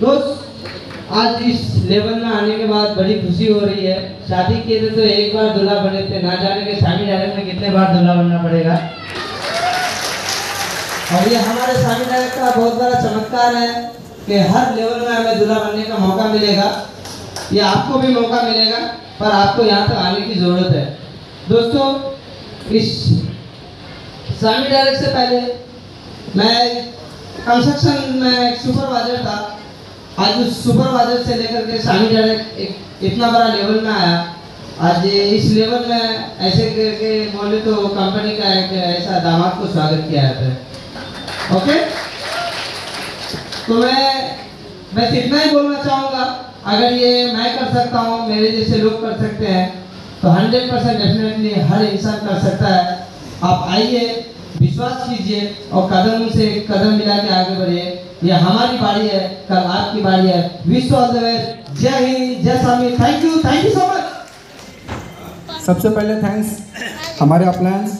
दोस्त आज इस लेवल में आने के बाद बड़ी खुशी हो रही है। शादी के लिए तो एक बार दूल्हा बने थे, ना जाने के स्वामी डायरेक्ट में कितने बार दूल्हा बनना पड़ेगा। और ये हमारे स्वामी डायरेक्ट का बहुत बड़ा चमत्कार है कि हर लेवल में हमें दूल्हा बनने का मौका मिलेगा। ये आपको भी मौका मिलेगा, पर आपको यहाँ तक आने की जरूरत है। दोस्तों, इस स्वामी डायरेक्ट से पहले मैं कंस्ट्रक्शन में सुपरवाइजर था। आज उस सुपरवाइजर से लेकर के स्वामी डायरेक्ट इतना बड़ा लेवल में आया। आज इस लेवल में ऐसे करके बोले तो कंपनी का एक ऐसा दामाद को स्वागत किया जाता है। ओके, तो मैं बस इतना ही बोलना चाहूँगा। अगर ये मैं कर सकता हूँ, मेरे जैसे लोग कर सकते हैं, तो 100% डेफिनेटली हर इंसान कर सकता है। आप आइए, विश्वास कीजिए और कदम से कदम मिला के आगे बढ़िए। ये हमारी बारी है, कल आपकी बारी है। Wish all the best. जय हिंद, जय स्वामी। Thank you so much. सबसे पहले थैंक्स हमारे अपलायंस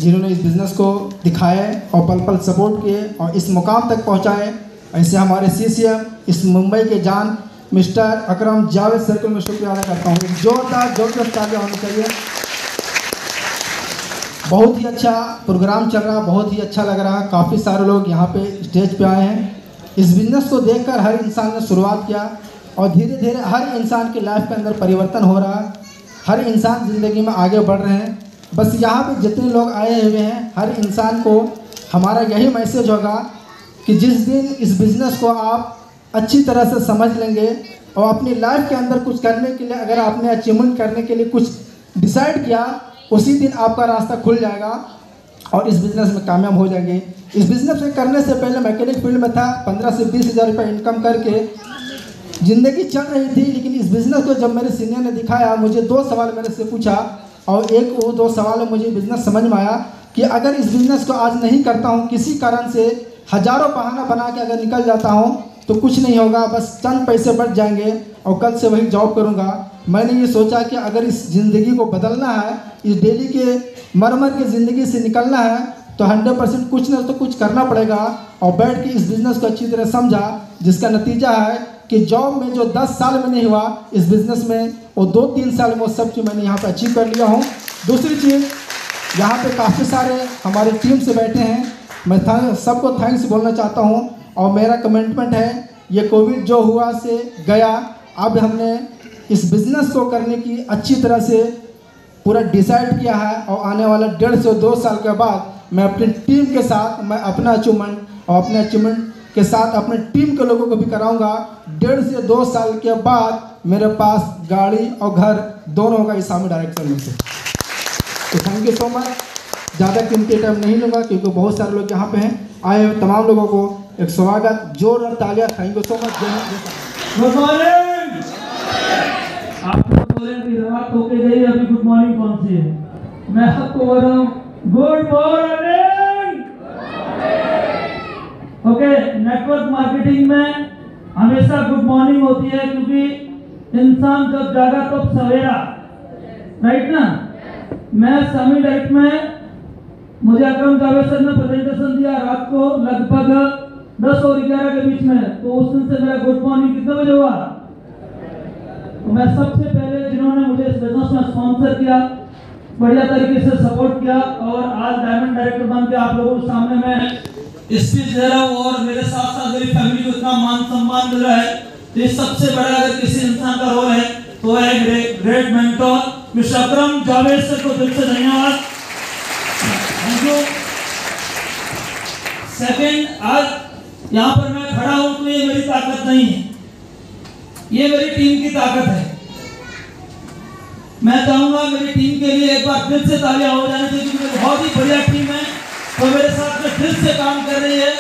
जिन्होंने इस बिज़नेस को दिखाया और पल पल सपोर्ट किए और इस मुकाम तक पहुंचाए। ऐसे हमारे CCM इस मुंबई के जान मिस्टर अकरम जावेद सर को मैं शुक्रिया अदा करता हूँ। जोरदार तालियां होनी चाहिए। बहुत ही अच्छा प्रोग्राम चल रहा, बहुत ही अच्छा लग रहा। काफ़ी सारे लोग यहाँ पे स्टेज पे आए हैं। इस बिज़नेस को देखकर हर इंसान ने शुरुआत किया और धीरे धीरे हर इंसान की लाइफ के अंदर परिवर्तन हो रहा है। हर इंसान ज़िंदगी में आगे बढ़ रहे हैं। बस यहाँ पे जितने लोग आए हुए हैं, हर इंसान को हमारा यही मैसेज होगा कि जिस दिन इस बिज़नेस को आप अच्छी तरह से समझ लेंगे और अपनी लाइफ के अंदर कुछ करने के लिए, अगर आपने अचीवमेंट करने के लिए कुछ डिसाइड किया, उसी दिन आपका रास्ता खुल जाएगा और इस बिज़नेस में कामयाब हो जाएंगे। इस बिज़नेस में करने से पहले मैकेनिक फील्ड में था। 15 से 20 हज़ार रुपये इनकम करके ज़िंदगी चल रही थी। लेकिन इस बिज़नेस को जब मेरे सीनियर ने दिखाया, मुझे 2 सवाल मेरे से पूछा और वो 2 सवाल में मुझे बिज़नेस समझ में आया कि अगर इस बिज़नेस को आज नहीं करता हूँ, किसी कारण से हज़ारों बहाना बना के अगर निकल जाता हूँ तो कुछ नहीं होगा, बस चंद पैसे बढ़ जाएंगे और कल से वही जॉब करूँगा। मैंने ये सोचा कि अगर इस ज़िंदगी को बदलना है, इस डेली के मरमर की ज़िंदगी से निकलना है, तो 100% कुछ न तो कुछ करना पड़ेगा। और बैठ के इस बिज़नेस को अच्छी तरह समझा, जिसका नतीजा है कि जॉब में जो 10 साल में नहीं हुआ, इस बिज़नेस में वो 2-3 साल में वो सब चीज़ मैंने यहाँ पर अचीव कर लिया हूँ। दूसरी चीज़, यहाँ पे काफ़ी सारे हमारे टीम से बैठे हैं, मैं सबको थैंक्स बोलना चाहता हूँ। और मेरा कमिटमेंट है, ये कोविड जो हुआ से गया, अब हमने इस बिज़नेस को करने की अच्छी तरह से पूरा डिसाइड किया है और आने वाला 1.5 से 2 साल के बाद मैं अपनी टीम के साथ मैं अपना अचीवमेंट और अपने अचीवमेंट के साथ अपने टीम के लोगों को भी कराऊंगा। 1.5 से 2 साल के बाद मेरे पास गाड़ी और घर दोनों होगा इस स्वामी डायरेक्ट में से। तो थैंक यू सो मच। ज़्यादा कीमती टाइम नहीं लूँगा क्योंकि बहुत सारे लोग यहाँ पे हैं। आए हुए तमाम लोगों को एक स्वागत, जोरदार तालियां। Thank you so much. Good morning. आपको बोलें कि रात होके गई, अभी गुड मॉर्निंग कौन सी है? मैं आपको बोल रहा हूँ good morning. Okay, network marketing में हमेशा गुड मॉर्निंग होती है क्योंकि इंसान जब जागा तब सवेरा, राइट ना? मैं स्वामी डायरेक्ट में मुझे अकरम जावेद सर ने प्रेजेंटेशन दिया रात को लगभग 10 और 11 के बीच में, तो उस दिन से मेरा गुड मॉर्निंग कितने बजे हुआ? तो मैं सबसे पहले जिन्होंने मुझे इस बिजनेस में स्पॉन्सर किया, बढ़िया तरीके से सपोर्ट किया और आज डायमंड डायरेक्टर बन के आप लोगों के सामने मैं स्पीच दे रहा हूँ और मेरे साथ साथ मेरी फैमिली को इतना मान सम्मान मिल रहा है। तो इस सबसे बड़ा अगर किसी इंसान का रोल है तो है ग्रेट मेंटोर मिस्टर अकरम जावेद सर को दिल से धन्यवाद। Thank you. सेकंड, आज यहाँ पर मैं खड़ा हूँ तो ये मेरी ताकत नहीं है, ये मेरी टीम की ताकत है। मैं चाहूंगा मेरी टीम के लिए एक बार फिर से तालियां हो जाने चाहिए क्योंकि बहुत ही बढ़िया टीम है तो मेरे साथ में फिर से काम कर रही है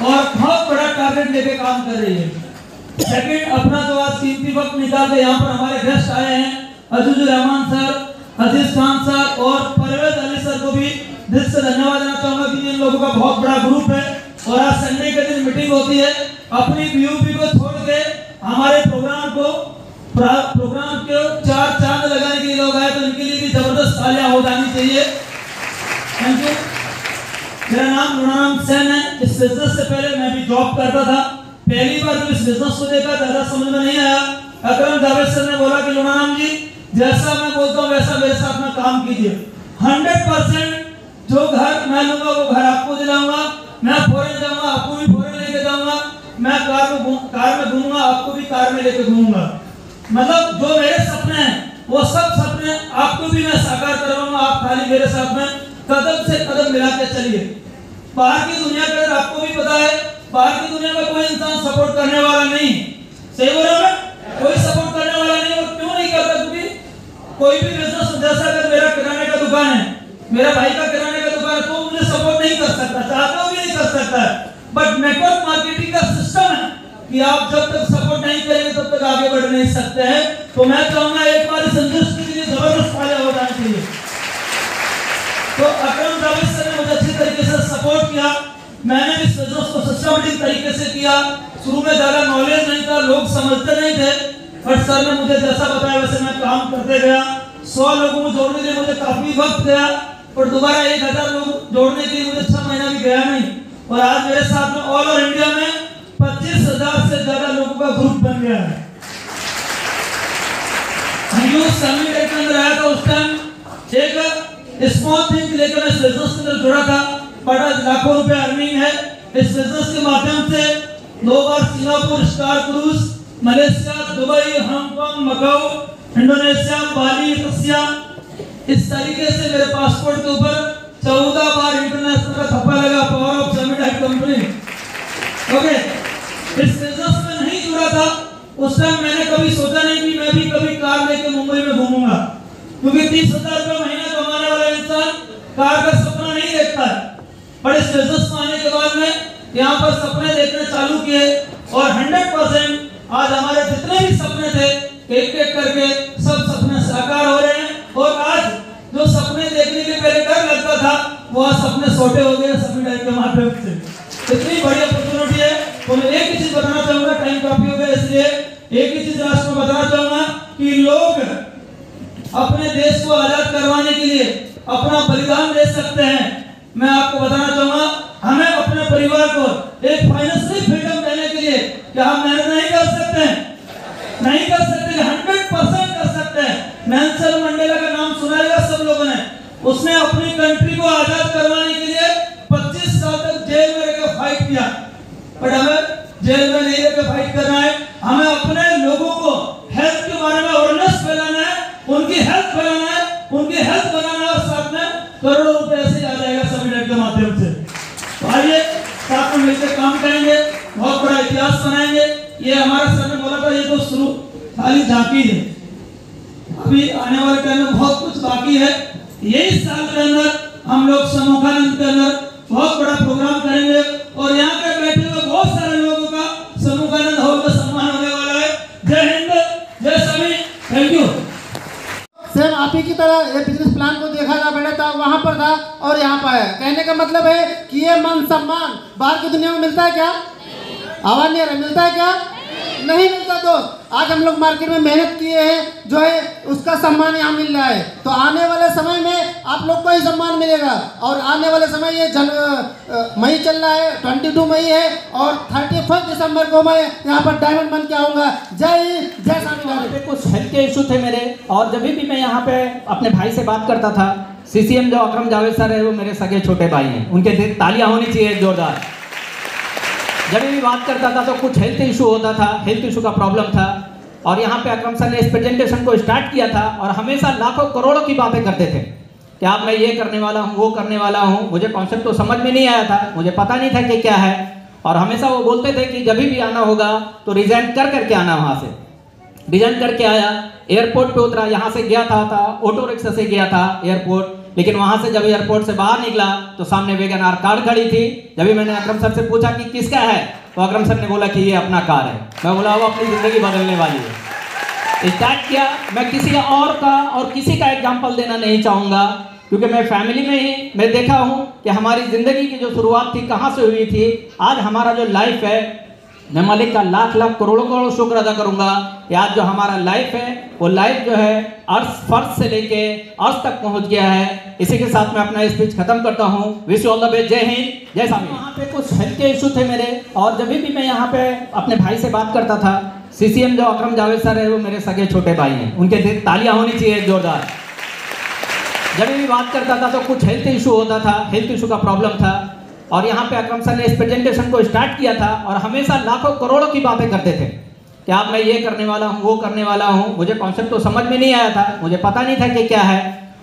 और बहुत बड़ा टारगेट लेके काम कर रही है। सेकंड, अपना जो आज कीमती वक्त निकाल के यहाँ पर हमारे गेस्ट आए हैं, अजीजुर रहमान सर, अजीज खान सर और परवेज अली सर को भी दिल से धन्यवाद देना चाहूंगा कि इन लोगों का बहुत बड़ा ग्रुप है और आज संडे के दिन मीटिंग होती है। अपनी बीयूपी को छोड़ के हमारे प्रोग्राम को 4 चांद लगाने के लिए लोग आए, तो इनके लिए भी जबरदस्त तालियां हो जानी चाहिए। Thank you. मेरा नाम गुणानंद सेन है। इस बिजनेस से पहले मैं भी जॉब करता था। पहली बार जब इस बिजनेस को लेकर ज़्यादा समझ में नहीं आया। अकरम जावेद सर ने बोला कि लुणाराम जी जैसा मैं बोलता हूँ वैसा मेरे साथ में काम कीजिए। 100% जो घर मैं लूंगा वो घर आपको दिलाऊंगा। मैं फॉरेन जाऊंगा, आपको भी फॉरेन लेके जाऊंगा। मैं कार में घूमूंगा, आपको भी कार में लेके घूमूंगा। मतलब जो मेरे सपने हैं वो सब सपने आपको भी मैं साकार करवाऊंगा। आप खाली मेरे साथ में कदम से कदम मिला के चलिए। बाहर की दुनिया के अंदर आपको भी पता है, बाहर की दुनिया में कोई इंसान सपोर्ट करने वाला नहीं। सही बोल रहा है? कोई सपोर्ट करने वाला नहीं। और क्यों नहीं करता? क्योंकि कोई भी बिजनेस, जैसा अगर मेरा किराने का दुकान है, मेरा भाई का किराने का दुकान है, तो मुझे सपोर्ट नहीं कर सकता, चाहता हूं भी नहीं कर सकता है। बट नेटवर्क मार्केटिंग का सिस्टम है कि आप जब तक सपोर्ट नहीं करेंगे तब तक आगे बढ़ नहीं सकते हैं। तो मैं चाहूंगा एक बार इस इंडस्ट्री के लिए जबरदस्त फायदा हो जाना चाहिए। तो अकरम जावेद सर ने मुझे अच्छी तरीके से सपोर्ट किया। मैंने भी बिजनेस को सिस्टमेटिक तरीके से किया। शुरू में ज्यादा नॉलेज नहीं था, लोग समझते नहीं थे, बट सर ने मुझे जैसा बताया वैसे मैं काम करते गया। 100 लोगों को जोड़ने के लिए मुझे काफी वक्त गया, और दोबारा 1000 लोग जोड़ने के लिए मुझे 6 महीना भी गया नहीं। और आज मेरे साथ में ऑल ओवर इंडिया में 25,000 से ज्यादा लोगों का ग्रुप बन गया है। हम समिट के अंदर आया था, उस टाइम एक स्मॉल थिंग लेकर इस बिजनेस के अंदर जुड़ा था, बट आज लाखों रुपए अर्निंग है। इस बिजनेस के माध्यम से 2 बार Singapore star cruise, Malaysia, Dubai, Hong Kong, Macau, Indonesia, Bali, Russia, इस तरीके से मेरे पासपोर्ट के ऊपर 14 बार इंटरनेशनल का थप्पा लगा। Power of summit company. Okay, इस बिजनेस में नहीं जुड़ा था उस टाइम, मैंने कभी सोचा नहीं कि मैं भी कभी कार लेके मुंबई में घूमूंगा, क्योंकि 30,000 रुपए महीना कमाने वाला इंसान कार का सपना नहीं देखता है। पर इस बिजनेस में आने के बाद में यहाँ पर सपने देखने चालू किए, और 100% आज हमारे जितने भी सपने थे एक एक करके सब सपने साकार हो रहे हैं। और आज जो सपने देखने के पहले डर लगता था वो आज सपने छोटे हो गए समिट के माध्यम से। इतनी बड़ी अपॉर्चुनिटी है। तो मैं एक ही चीज बताना चाहूंगा, टाइम काफी हो गया इसलिए एक ही चीज लास्ट में बताना चाहूंगा कि लोग अपने देश को आजाद करवाने के लिए अपना बलिदान दे सकते हैं। मैं आपको बताना चाहूंगा, हमें अपने परिवार को एक फाइनेंशियल फ्रीडम देने के लिए क्या हम मेहनत नहीं कर सकते हैं? नहीं कर सकते, 100% कर सकते हैं। नेल्सन मंडेला का नाम सुना होगा सब लोगों ने। उसने अपनी कंट्री को आजाद करवाने के लिए 25 साल तक जेल में रहकर फाइट किया, बट हमें जेल में नहीं रहकर फाइट करना है। हमें अपने लोगों को हेल्थ के बारे में अवेयरनेस फैलाना है, उनकी हेल्थ फैलाना है, उनकी हेल्थ बनाना है, और साथ में करोड़ों रुपए ऐसे आ जाएगा समिट के माध्यम से। तो आइए साथ में मिलकर काम करेंगे, बहुत बड़ा इतिहास बनाएंगे। ये हमारा सर ने बोला था ये तो शुरू खाली झांकी है, अभी आने वाले टाइम में बहुत कुछ बाकी है। यही साल के अंदर हम लोग सम्मुखानंद के अंदर बहुत बड़ा प्रोग्राम करेंगे, और यहाँ पे बैठे हुए बहुत सारे लोगों का सम्मुखानंद हॉल में सम्मान होने वाला है। जय हिंद, जय सभी, थैंक यू। सेम आप ही की तरह ये बिजनेस प्लान को देखा जा बैठा था, वहाँ पर था और यहाँ पर आया। कहने का मतलब है कि ये मान सम्मान बाहर की दुनिया में मिलता है क्या? आवाज नहीं आ रहा, मिलता है क्या? नहीं मिलता दोस्त। आज हम लोग मार्केट में मेहनत किए हैं, जो है उसका सम्मान यहाँ मिल रहा है। तो आने वाले समय में आप लोग को ही सम्मान मिलेगा। और आने वाले समय ये मई चल रहा है, 22 मई है, और 31 दिसंबर को मैं यहाँ पर डायमंड बन के आऊँगा। जय हिंद, जय स्वामी। कुछ हेल्थ के इशू थे मेरे, और जब भी मैं यहाँ पे अपने भाई से बात करता था, CCM जो अकरम जावेद सर है वो मेरे सगे छोटे भाई हैं, उनके तालियां होनी चाहिए जोरदार। जब भी बात करता था तो कुछ हेल्थ इशू होता था, हेल्थ इशू का प्रॉब्लम था, और यहाँ पे अकरम सर ने इस प्रेजेंटेशन को स्टार्ट किया था, और हमेशा लाखों करोड़ों की बातें करते थे कि आप मैं ये करने वाला हूँ, वो करने वाला हूँ। मुझे कॉन्सेप्ट तो समझ में नहीं आया था, मुझे पता नहीं था कि क्या है, और हमेशा वो बोलते थे कि जब भी आना होगा तो रिजाइन कर करके आना। वहाँ से रिजाइन करके आया, एयरपोर्ट पे उतरा, यहाँ से गया था ऑटो रिक्शा से गया था एयरपोर्ट, लेकिन वहां से जब एयरपोर्ट से बाहर निकला तो सामने वैगन-आर कार खड़ी थी। जब भी मैंने अकरम सर से पूछा कि किसका है, तो अकरम सर ने बोला कि ये अपना कार है। मैं बोला वो अपनी जिंदगी बदलने वाली है। स्टार्ट किया। मैं किसी और का और किसी का एग्जाम्पल देना नहीं चाहूँगा, क्योंकि मैं फैमिली में ही मैं देखा हूँ कि हमारी ज़िंदगी की जो शुरुआत थी कहाँ से हुई थी। आज हमारा जो लाइफ है, मैं मालिक का लाख लाख करोड़ों करोड़ों शुक्र अदा करूँगा कि आज जो हमारा लाइफ है वो लाइव जो है फर्स्ट से लेके आज तक पहुंच गया है। इसी के साथ मैं अपना स्पीच खत्म करता हूं। Wish you all the best. जय हिंद, जय स्वामी। वहाँ पे कुछ हेल्थ के इशू थे मेरे, और जब भी मैं यहाँ पे अपने भाई से बात करता था, CCM जो अकरम जावेद सर है वो मेरे सगे छोटे भाई हैं, उनके तालियां होनी चाहिए जोरदार। जब भी बात करता था तो कुछ हेल्थ इशू होता था, हेल्थ इशू का प्रॉब्लम था, और यहाँ पे अकरम सर ने इस प्रेजेंटेशन को स्टार्ट किया था और हमेशा लाखों करोड़ों की बातें करते थे कि आप मैं ये करने वाला हूँ, वो करने वाला हूँ। मुझे कॉन्सेप्ट तो समझ में नहीं आया था, मुझे पता नहीं था कि क्या है,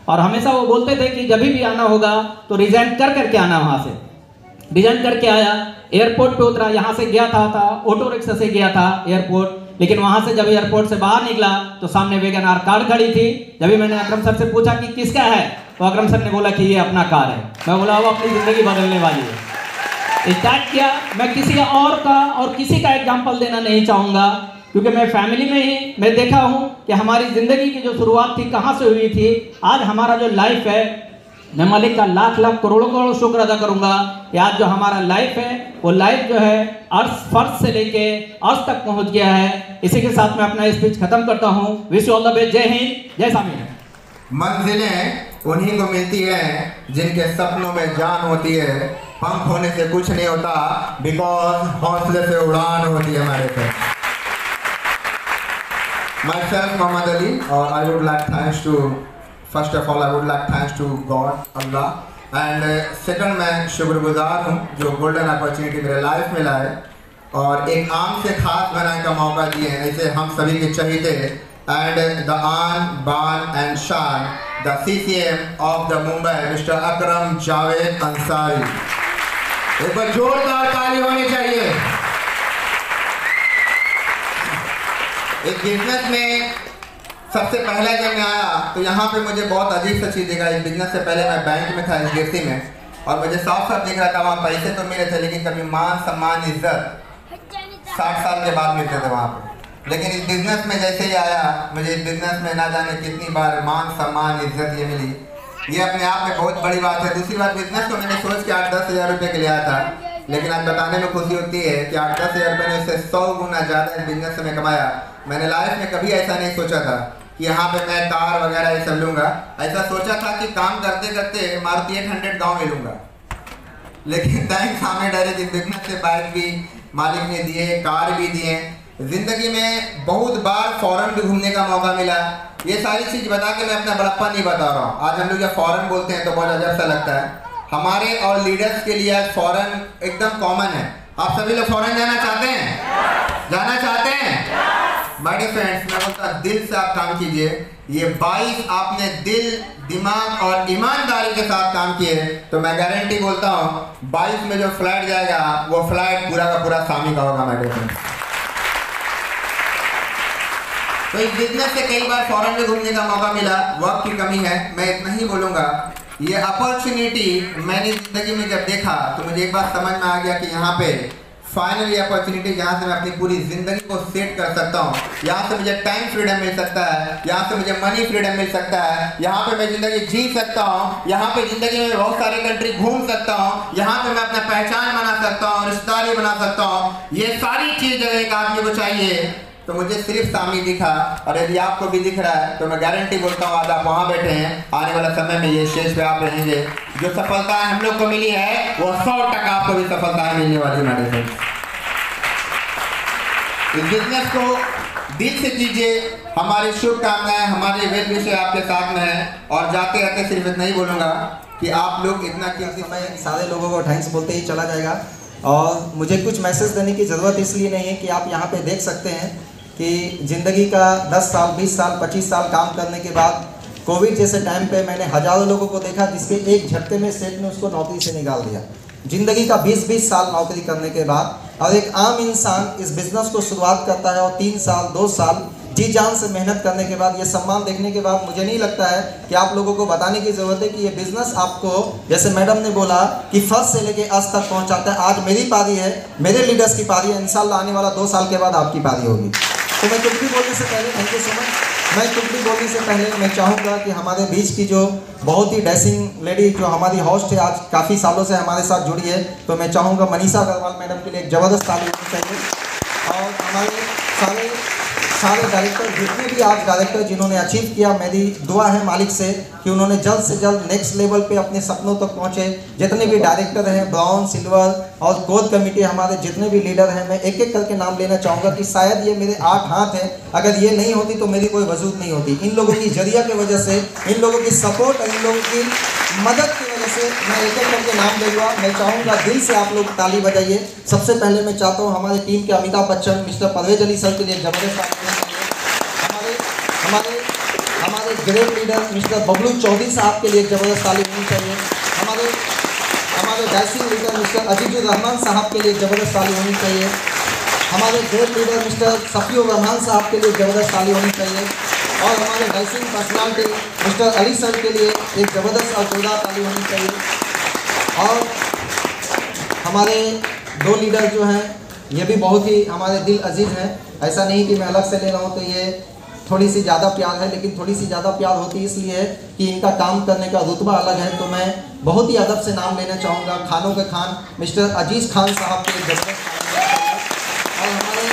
और हमेशा वो बोलते थे कि जब भी आना होगा तो रिजाइन करके आना। वहाँ से रिजाइन करके आया, एयरपोर्ट पे उतरा, यहाँ से गया था ऑटो रिक्शा से गया था एयरपोर्ट, लेकिन वहाँ से जब एयरपोर्ट से बाहर निकला तो सामने वैगन आर कार खड़ी थी। जब भी मैंने अकरम सर से पूछा कि किसका है, तो अकरम सर ने बोला कि ये अपना कार है। मैं बोला वो अपनी ज़िंदगी बदलने वाली है। स्टार्ट किया। मैं किसी और का और किसी का एग्जाम्पल देना नहीं चाहूँगा, क्योंकि मैं फैमिली में ही मैं देखा हूँ कि हमारी ज़िंदगी की जो शुरुआत थी कहाँ से हुई थी। आज हमारा जो लाइफ है, मैं मालिक का लाख लाख करोड़ों करोड़ शुक्र अदा करूँगा कि आज जो हमारा लाइफ है वो लाइफ जो है फर्स्ट से लेके आज तक पहुँच गया है। इसी के साथ मैं अपना स्पीच खत्म करता हूँ। Wish you all the best. जय हिंद, जय स्वामी। मंजिलें उन्हीं को मिलती हैं जिनके सपनों में जान होती है। पंख होने से कुछ नहीं होता, बिकॉज हौसले से उड़ान होती है हमारे पे। Myself Muhammad Ali, और I would like thanks to, first of all I would like thanks to God, Allah, and second मैं शुक्रगुजार हूँ जो गोल्डन अपॉर्चुनिटी मेरे लाइफ में लाए और एक आम से खास बनाने का मौका दिए हैं। ऐसे हम सभी के चहीते and the आन बान and शान the CCM of the Mumbai Mr. अकरम जावेद अंसारी। एक बार जोरदार ताली होनी चाहिए। एक बिजनेस में सबसे पहले जब मैं आया तो यहाँ पे मुझे बहुत अजीब सा चीज़ दिखा। इस बिजनेस से पहले मैं बैंक में था HDFC में, और मुझे साफ साफ दिख रहा था वहाँ पैसे तो मिले थे लेकिन कभी मान सम्मान इज्जत 60 साल के बाद मिलते थे वहाँ पे। लेकिन इस बिजनेस में जैसे ही आया, मुझे इस बिजनेस में ना जाने कितनी बार मान सम्मान इज्जत ये मिली। ये अपने आप में बहुत बड़ी बात है। दूसरी बात, बिजनेस को मैंने सोच के 8-10 हज़ार रुपये के लिए आया था, लेकिन आज बताने में खुशी होती है कि 8-10 हज़ार रुपये ने उससे 100 गुना ज़्यादा इस बिजनेस से मैं कमाया। मैंने लाइफ में कभी ऐसा नहीं सोचा था कि यहाँ पे मैं कार वगैरह ये सब लूँगा। ऐसा सोचा था कि काम करते करते मारुति 800 गाँव में लूँगा, लेकिन थैंक्स हमें डायरेक्ट इस बिजनेस से बाइक भी मालिक ने दिए, कार भी दिए। ज़िंदगी में बहुत बार फॉरेन भी घूमने का मौका मिला। ये सारी चीज़ बता के मैं अपना बड़प्पा नहीं बता रहा हूँ। आज हम लोग जब फॉरेन बोलते हैं तो बहुत अजब सा लगता है। हमारे और लीडर्स के लिए आज फॉरेन एकदम कॉमन है। आप सभी लोग फॉरेन जाना चाहते हैं? जाना चाहते हैं? माय डियर फ्रेंड्स, मैं बोलता दिल से आप काम कीजिए। ये 22 आपने दिल, दिमाग और ईमानदारी के साथ काम किए तो मैं गारंटी बोलता हूँ 22 में जो फ्लाइट जाएगा वो फ्लाइट पूरा का पूरा स्वामी का होगा। माय डियर फ्रेंड्स, तो इस बिजनेस से कई बार फॉरेन में घूमने का मौका मिला। वक्त की कमी है, मैं इतना ही बोलूँगा। ये अपॉर्चुनिटी मैंने ज़िंदगी में जब देखा तो मुझे एक बात समझ में आ गया कि यहाँ पे फाइनली अपॉर्चुनिटी जहाँ से मैं अपनी पूरी ज़िंदगी को सेट कर सकता हूँ। यहाँ से मुझे टाइम फ्रीडम मिल सकता है, यहाँ से मुझे मनी फ्रीडम मिल सकता है, यहाँ पे मैं ज़िंदगी जी सकता हूँ, यहाँ पे ज़िंदगी में बहुत सारी कंट्री घूम सकता हूँ, यहाँ पे मैं अपना पहचान बना सकता हूँ, रिश्तेदारी बना सकता हूँ। ये सारी चीज़ अगर एक आदमी को चाहिए तो मुझे सिर्फ सामने दिखा, और यदि आपको भी दिख रहा है तो मैं गारंटी बोलता हूँ आज आप वहाँ बैठे हैं, आने वाला समय में ये स्टेज पे आप रहेंगे। जो सफलता हम लोग को मिली है वो 100% आपको भी सफलता मिलने वाली है। इस बिजनेस को दिल से कीजिए। हमारी शुभकामनाएं, हमारे वेल विशेष आपके साथ में है, और जाते रहते सिर्फ इतना ही बोलूँगा कि आप लोग इतना कीमती समय सारे लोगों को थैंक्स बोलते ही चला जाएगा। और मुझे कुछ मैसेज देने की ज़रूरत इसलिए नहीं है कि आप यहाँ पे देख सकते हैं कि ज़िंदगी का 10 साल, 20 साल, 25 साल काम करने के बाद कोविड जैसे टाइम पे मैंने हज़ारों लोगों को देखा जिसके एक झटके में सेठ ने उसको नौकरी से निकाल दिया। ज़िंदगी का 20-20 साल नौकरी करने के बाद और एक आम इंसान इस बिज़नेस को शुरुआत करता है और 3 साल 2 साल जी जान से मेहनत करने के बाद ये सम्मान देखने के बाद मुझे नहीं लगता है कि आप लोगों को बताने की ज़रूरत है कि ये बिज़नेस आपको, जैसे मैडम ने बोला कि फर्स्ट से लेके आज तक पहुंचाता है। आज मेरी पारी है, मेरे लीडर्स की पारी है, इंशाल्लाह आने वाला 2 साल के बाद आपकी पारी होगी। तो मैं कुछ भी बोलने से पहले, थैंक यू सो मच, मैं कुछ भी बोलने से पहले मैं चाहूँगा कि हमारे बीच की जो बहुत ही डैशिंग लेडी जो हमारी होस्ट है, आज काफ़ी सालों से हमारे साथ जुड़ी है, तो मैं चाहूँगा मनीषा अग्रवाल मैडम के लिए एक ज़बरदस्त ताली होनी चाहिए। और हमारे सारे डायरेक्टर, जितने भी आज डायरेक्टर जिन्होंने अचीव किया, मेरी दुआ है मालिक से कि उन्होंने जल्द से जल्द नेक्स्ट लेवल पे अपने सपनों तक पहुँचे। जितने भी डायरेक्टर हैं, ब्राउन, सिल्वर और कोर कमेटी, हमारे जितने भी लीडर हैं, मैं एक एक करके नाम लेना चाहूँगा कि शायद ये मेरे 8 हाथ हैं, अगर ये नहीं होती तो मेरी कोई वजूद नहीं होती। इन लोगों की जरिया की वजह से, इन लोगों की सपोर्ट और इन लोगों की मदद की वजह से मैं एक एक करके नाम लूँगा। मैं चाहूँगा दिल से आप लोग ताली बजाइए। सबसे पहले मैं चाहता हूँ हमारे टीम के अमिताभ बच्चन, मिस्टर परवेज अली सर के लिए जबरदस्त हमारे great leader mister Bablu Chaudhary साहब के लिए एक जबरदस्त ताली होनी चाहिए। हमारे dashing leader mister Azizur Rahman साहब के लिए जबरदस्त ताली होनी चाहिए। हमारे great leader mister Safiur Rahman साहब के लिए जबरदस्त ताली होनी चाहिए। और हमारे डैशिंग पर्सनालिटी मिस्टर अली सर के लिए एक जबरदस्त और जोरदार ताली होनी चाहिए। और हमारे 2 लीडर जो हैं, ये भी बहुत ही हमारे दिल अजीज़ हैं। ऐसा नहीं कि मैं अलग से ले रहा हूँ तो ये थोड़ी सी ज़्यादा प्यार है, लेकिन थोड़ी सी ज़्यादा प्यार होती इसलिए है कि इनका काम करने का रुतबा अलग है। तो मैं बहुत ही अदब से नाम लेना चाहूँगा खानों के खान मिस्टर अजीज़ खान साहब के जबरदस्त। और हमारे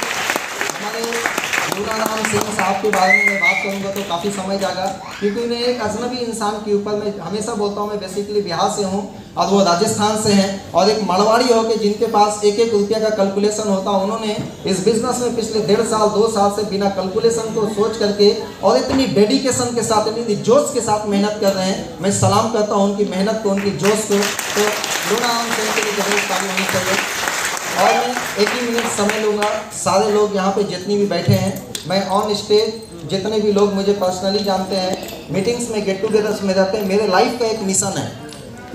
राम सिंह साहब के बारे में मैं बात करूँगा तो काफ़ी समय जाएगा, क्योंकि उन्हें एक अजनबी इंसान के ऊपर, मैं हमेशा बोलता हूँ मैं बेसिकली बिहार से हूँ और वो राजस्थान से हैं, और एक मारवाड़ी हो के जिनके पास एक एक रुपया का कैलकुलेशन होता, उन्होंने इस बिज़नेस में पिछले 1.5 साल 2 साल से बिना कैलकुलेशन को सोच करके और इतनी डेडिकेशन के साथ, इतनी जोश के साथ मेहनत कर रहे हैं। मैं सलाम करता हूँ उनकी मेहनत को, उनकी जोश को। तो लूनाराम सिंह के लिए जबरदस्त ताली होनी चाहिए। और मैं 1 ही मिनट समय लूँगा। सारे लोग यहाँ पे जितने भी बैठे हैं, मैं ऑन स्टेज जितने भी लोग मुझे पर्सनली जानते हैं, मीटिंग्स में, गेट टुगेदर्स में रहते हैं, मेरे लाइफ का एक मिशन है।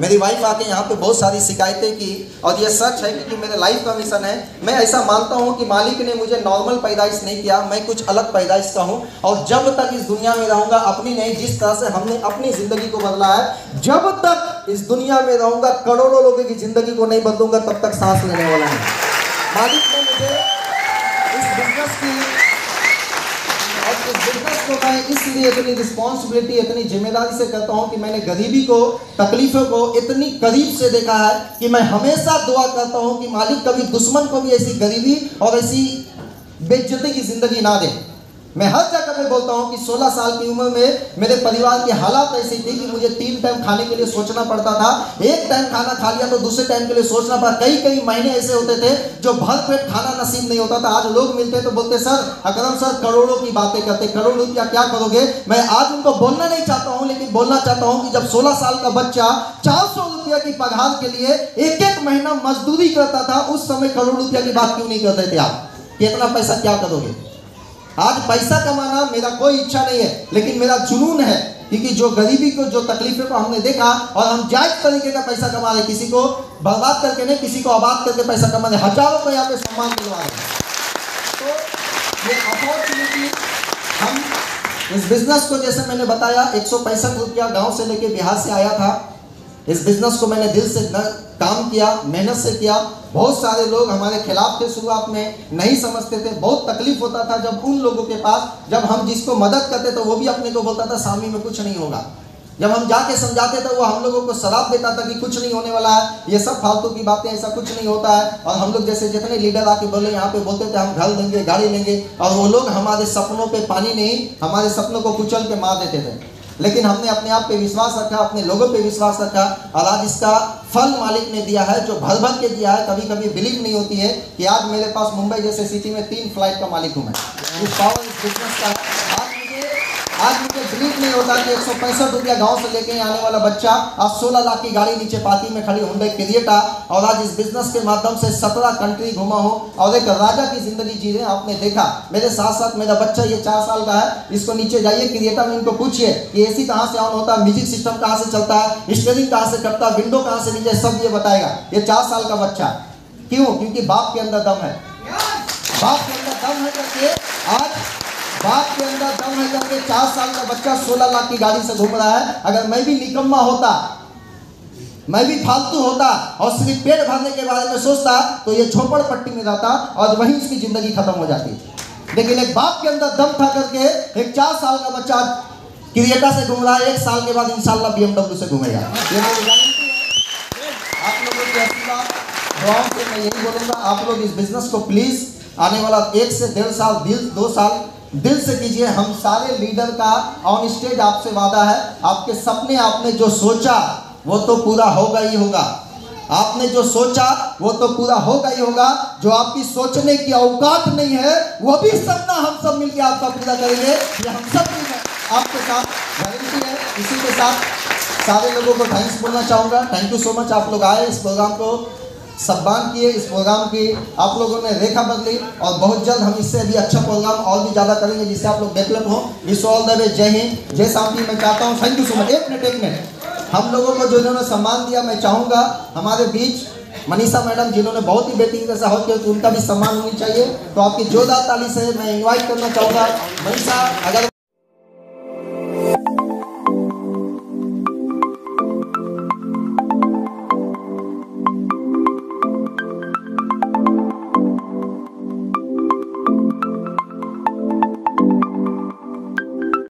मेरी वाइफ आके यहाँ पे बहुत सारी शिकायतें की, और ये सच है क्योंकि मेरे लाइफ का मिशन है। मैं ऐसा मानता हूँ कि मालिक ने मुझे नॉर्मल पैदाइश नहीं किया, मैं कुछ अलग पैदाइश का हूँ। और जब तक इस दुनिया में रहूँगा, अपनी नहीं, जिस तरह से हमने अपनी ज़िंदगी को बदला है, जब तक इस दुनिया में रहूँगा करोड़ों लोगों की ज़िंदगी को नहीं बदलूँगा, तब तक सांस लेने वाला है। मालिक ने मुझे इस बिजनेस की, और इस बिजनेस को मैं इसलिए इतनी रिस्पॉन्सिबिलिटी, इतनी जिम्मेदारी से करता हूँ कि मैंने गरीबी को, तकलीफ़ों को इतनी करीब से देखा है कि मैं हमेशा दुआ करता हूँ कि मालिक कभी दुश्मन को भी ऐसी गरीबी और ऐसी बेइज्जती की ज़िंदगी ना दे। मैं हर जगह पे बोलता हूँ कि 16 साल की उम्र में मेरे परिवार की हालात ऐसी थी कि मुझे 3 टाइम खाने के लिए सोचना पड़ता था। एक टाइम खाना खा लिया तो दूसरे टाइम के लिए सोचना पड़ा। कई महीने ऐसे होते थे जो भर पेट खाना नसीब नहीं होता था। आज लोग मिलते तो बोलते, सर अकरम सर करोड़ों की बातें करते, करोड़ रुपया क्या करोगे। मैं आज उनको बोलना नहीं चाहता हूँ, लेकिन बोलना चाहता हूँ कि जब 16 साल का बच्चा 400 रुपया की पगार के लिए एक महीना मजदूरी करता था, उस समय करोड़ रुपया की बात क्यों नहीं करते थे आप कि इतना पैसा क्या करोगे। आज पैसा कमाना मेरा कोई इच्छा नहीं है, लेकिन मेरा जुनून है, क्योंकि जो गरीबी को, जो तकलीफों को हमने देखा, और हम जायज तरीके का पैसा कमा रहे, किसी को बर्बाद करके नहीं, किसी को आबाद करके पैसा कमा रहे, हजारों को यहाँ पे सम्मान दिलवा रहे। तो ये अपॉर्चुनिटी, हम इस बिजनेस को, जैसे मैंने बताया, 165 रुपया गाँव से लेके बिहार से आया था। इस बिजनेस को मैंने दिल से काम किया, मेहनत से किया। बहुत सारे लोग हमारे खिलाफ थे, शुरुआत में नहीं समझते थे, बहुत तकलीफ होता था जब उन लोगों के पास, जब हम जिसको मदद करते तो वो भी अपने को बोलता था सामी में कुछ नहीं होगा। जब हम जाके समझाते थे वो हम लोगों को शराब देता था कि कुछ नहीं होने वाला है, ये सब फालतू की बातें, ऐसा कुछ नहीं होता है। और हम लोग जैसे जितने लीडर आके बोले, यहाँ पे बोलते थे हम घर देंगे, गाड़ी लेंगे, और वो लोग हमारे सपनों पे पानी नहीं, हमारे सपनों को कुचल के मार देते थे। लेकिन हमने अपने आप पे विश्वास रखा, अपने लोगों पे विश्वास रखा, और आज इसका फल मालिक ने दिया है, जो भर भर के दिया है। कभी कभी बिलीव नहीं होती है कि आज मेरे पास मुंबई जैसे सिटी में 3 फ्लाइट का मालिक हूँ मैं। इस पावर, इस बिजनेस का आज मुझे बिलीव नहीं होता कि 165 रुपया गाँव से लेके आने वाला बच्चा आज 16 लाख की गाड़ी नीचे पार्किंग में खड़ी हुंडई क्रिएटा, और आज इस बिजनेस के माध्यम से 17 कंट्री घुमा हो और एक राजा की जिंदगी जी रहे। आपने देखा मेरे साथ साथ मेरा बच्चा, ये 4 साल का है, इसको नीचे जाइए क्रिएटा में, इनको पूछिए कि एसी कहाँ से ऑन होता है, म्यूजिक सिस्टम कहाँ से चलता है, स्टीयरिंग कहाँ से कटता है, विंडो कहाँ से नीचे, सब ये बताएगा। ये 4 साल का बच्चा, क्यों? क्योंकि बाप के अंदर दम है, बाप के अंदर दम है करके, आज बाप के अंदर दम है करके 4 साल का बच्चा 16 लाख की गाड़ी से घूम रहा है। अगर मैं भी निकम्मा होता, मैं भी फालतू होता और सिर्फ पेट भरने के बारे में सोचता, तो ये झोपड़पट्टी में रहता और वहीं उसकी जिंदगी खत्म हो जाती। लेकिन एक बाप के अंदर दम था करके एक 4 साल का बच्चा क्रिएटा से घूम रहा है, 1 साल के बाद इंशाल्लाह BMW से घूमेगा। ये मेरी गारंटी है। आप लोगों की आशीर्वाद, दुआओं से मैं यही बोलूँगा, आप लोग इस बिजनेस को प्लीज़ आने वाला 1 से 1.5 साल, 2 साल दिल से कीजिए। हम सारे लीडर का ऑन स्टेज आपसे वादा है, आपके सपने आपने जो सोचा वो तो पूरा होगा ही होगा। आपने जो सोचा वो तो पूरा होगा ही होगा। जो आपकी सोचने की औकात नहीं है वो भी सपना हम सब मिलकर आपका पूरा करेंगे। ये हम सब आपके साथ गारंटी है। इसी के साथ सारे लोगों को थैंक्स बोलना चाहूँगा। थैंक यू सो मच, आप लोग आए, इस प्रोग्राम को सम्मान किए, इस प्रोग्राम की आप लोगों ने रेखा बदली और बहुत जल्द हम इससे भी अच्छा प्रोग्राम और भी ज़्यादा करेंगे जिससे आप लोग डेवलप हो। Wish all the way. जय हिंद, जय शांति। मैं चाहता हूँ, थैंक यू सो मच। एक मिनट हम लोगों को जो इन्होंने सम्मान दिया, मैं चाहूँगा हमारे बीच मनीषा मैडम जिन्होंने बहुत ही बेहतरीन का साहस किया, तो उनका भी सम्मान होनी चाहिए। तो आपकी जोरदार ताली से मैं इन्वाइट करना चाहूँगा मनीषा। अगर